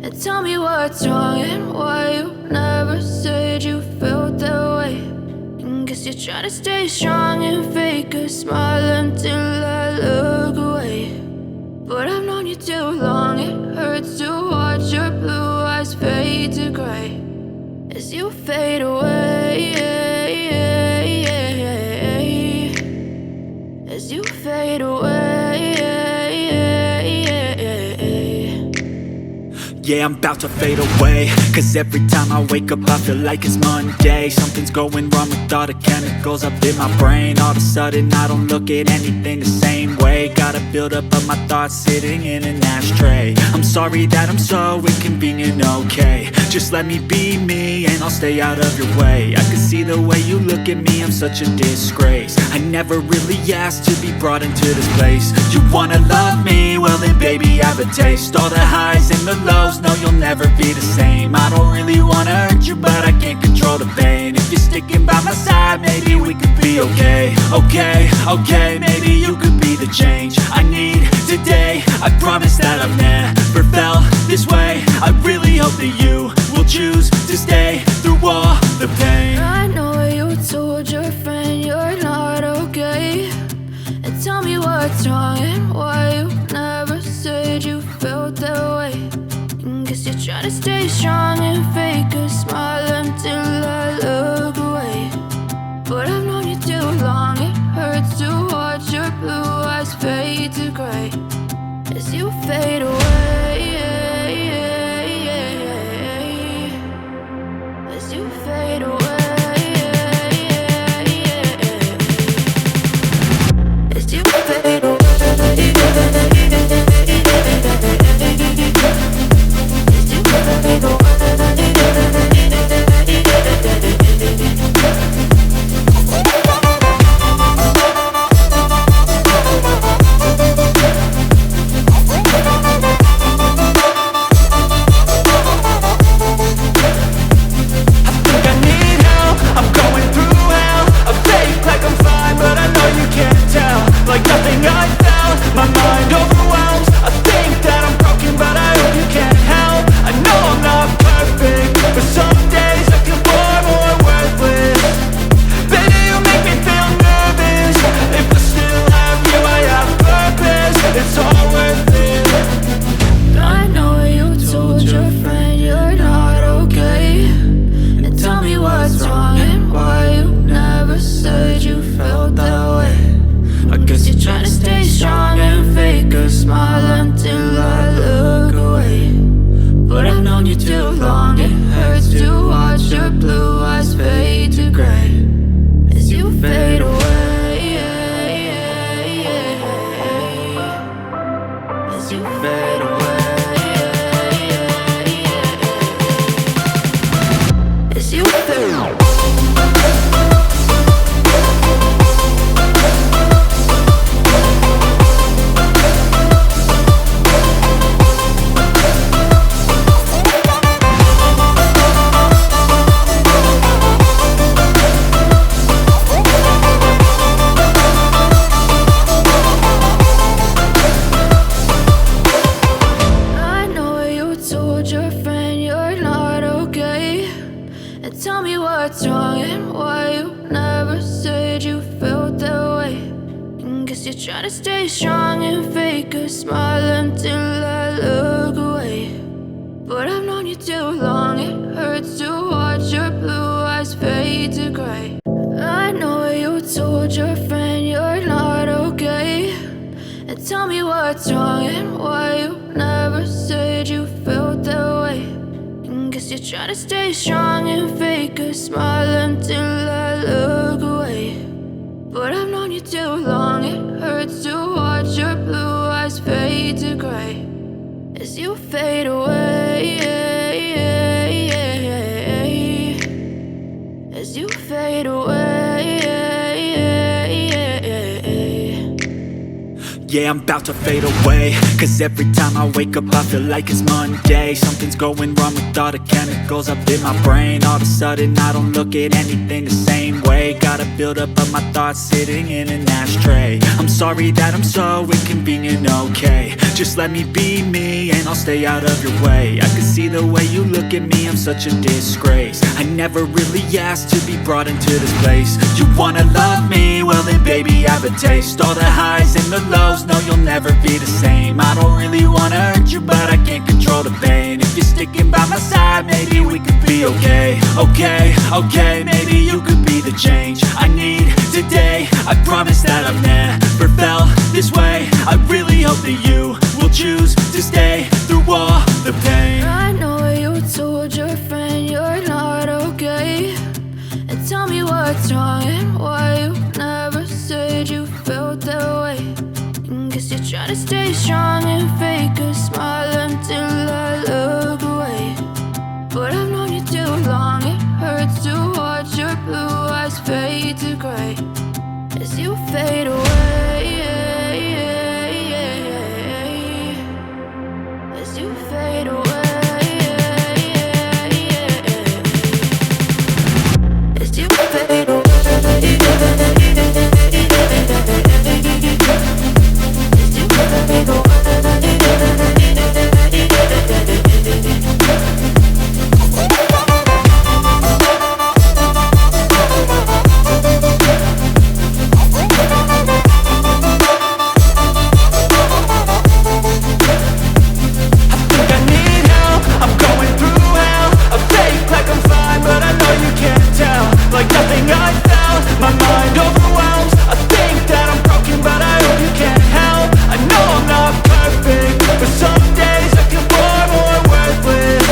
And tell me what's wrong and why you never said you felt that way. And guess you're trying to stay strong and fake a smile until I look away. But I've known you too long, it hurts to watch your blue eyes fade to gray as you fade away, as you fade away. Yeah, I'm about to fade away, cause every time I wake up I feel like it's Monday. Something's going wrong with all the chemicals up in my brain. All of a sudden I don't look at anything the same way. Got a buildup of my thoughts sitting in an ashtray. I'm sorry that I'm so inconvenient, okay. Just let me be me and I'll stay out of your way. I can see the way you look at me, I'm such a disgrace. I never really asked to be brought into this place. You wanna love me? Well then baby I have a taste. All the highs and the lows, no, you'll never be the same. I don't really wanna hurt you, but I can't control the pain. If you're sticking by my side, maybe we could be okay. Okay, maybe you could be the change I need today. I promise that I've never felt this way. I really hope that you will choose to stay through all the pain. I know you told your friend you're not okay. And tell me what's wrong and why you never said you felt that way. Guess you're trying to stay strong and fake a smile until I look away. But I've known you too long, it hurts to watch your blue eyes fade to gray as you fade away, as you fade away, as you fade away. Try to stay strong and fake a smile until I look away. But I've known you too long, it hurts to watch your blue eyes fade to gray. I know you told your friend you're not okay. And tell me what's wrong and why you never said you felt that way. And guess you're trying to stay strong and fake a smile until I look away. But I've known you too long, it hurts to watch your blue eyes fade to gray as you fade away, as you fade away. Yeah, Yeah, I'm about to fade away, cause every time I wake up I feel like it's Monday. Something's going wrong with all the chemicals up in my brain. All of a sudden I don't look at anything the same way. Gotta build up of my thoughts sitting in an ashtray. I'm sorry that I'm so inconvenient, okay. Just let me be me and I'll stay out of your way. I can see the way you look at me, I'm such a disgrace. I never really asked to be brought into this place. You wanna love me? Well then baby I have a taste. All the highs and the lows, no you'll never be the same. I don't really wanna hurt you but I can't control the pain. If you're sticking by my side maybe we could be okay. Okay, maybe you could be the change I need today. I promise that I've never felt this way. I really hope that you will choose to stay through all the pain. I know you told your friend you're not okay, and tell me what's wrong and why you never said you felt that way. And guess you're trying to stay strong and fake a smile until I look away. But I've known you too long, it hurts to watch your blue eyes fade to gray as you fade away. As you fade away. As you fade away. As you fade away. Like nothing I felt, my mind overwhelms. I think that I'm broken, but I hope you can't help. I know I'm not perfect, but some days I feel far more worthless.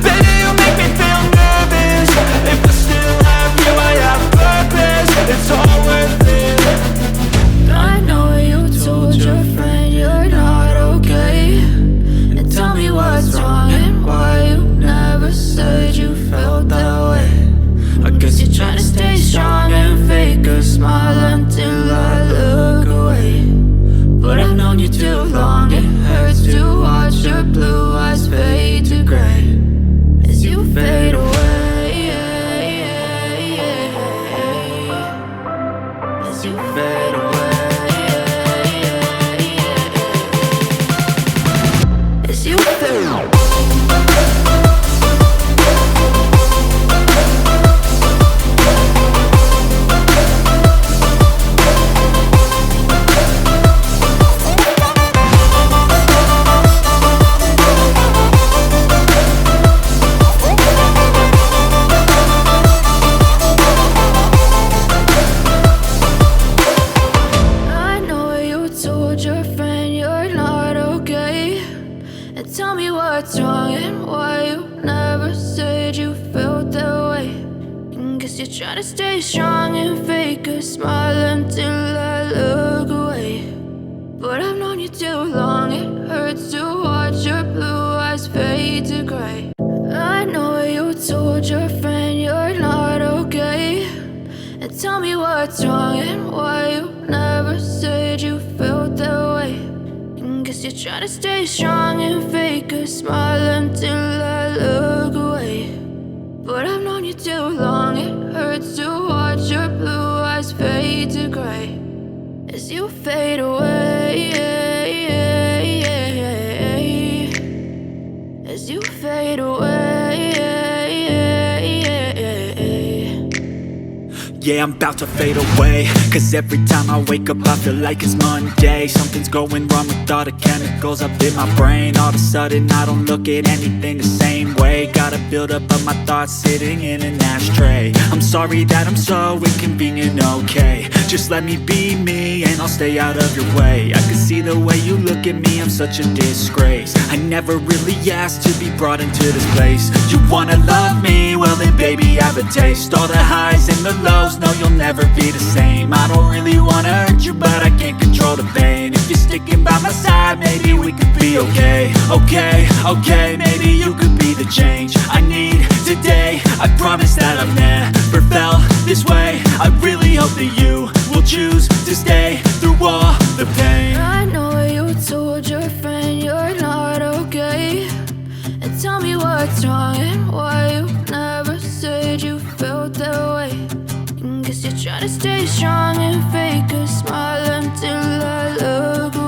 Baby, you make me feel nervous. If I still have you, I have purpose. It's all worth it. I know you told your friend you're not okay, and tell me what's wrong and why you never said you felt that way. I guess you're trying to stay strong and fake a smile until I look away. But I've known you too long, it hurts to watch your blue eyes fade to gray as you fade away. As you fade away. As you fade away. Tell me what's wrong and why you never said you felt that way. And guess you're trying to stay strong and fake a smile until I look away. But I've known you too long, it hurts to watch your blue eyes fade to gray. I know you told your friend you're not okay, and tell me what's wrong and why you never said you felt that way. Guess you're trying to stay strong and fake a smile until I look away. But I've known you too long, it hurts to watch your blue eyes fade to gray as you fade away. As you fade away. Yeah, I'm about to fade away, cause every time I wake up I feel like it's Monday. Something's going wrong with all the chemicals up in my brain. All of a sudden I don't look at anything the same way. Gotta build up of my thoughts sitting in an ashtray. I'm sorry that I'm so inconvenient, okay. Just let me be me and I'll stay out of your way. I can see the way you look at me, I'm such a disgrace. I never really asked to be brought into this place. You wanna love me? Well then baby I have a taste. All the highs and the lows, no you'll never be the same. I don't really wanna hurt you but I can't control the pain. If you're sticking by my side maybe we could be okay. Okay, maybe you could be the change I need today. I promise that I've never felt this way. I really hope that you will choose to stay through all the pain. away and tell me what's wrong and why you never said you felt that way. Guess you're trying to stay strong and fake a smile until I look away.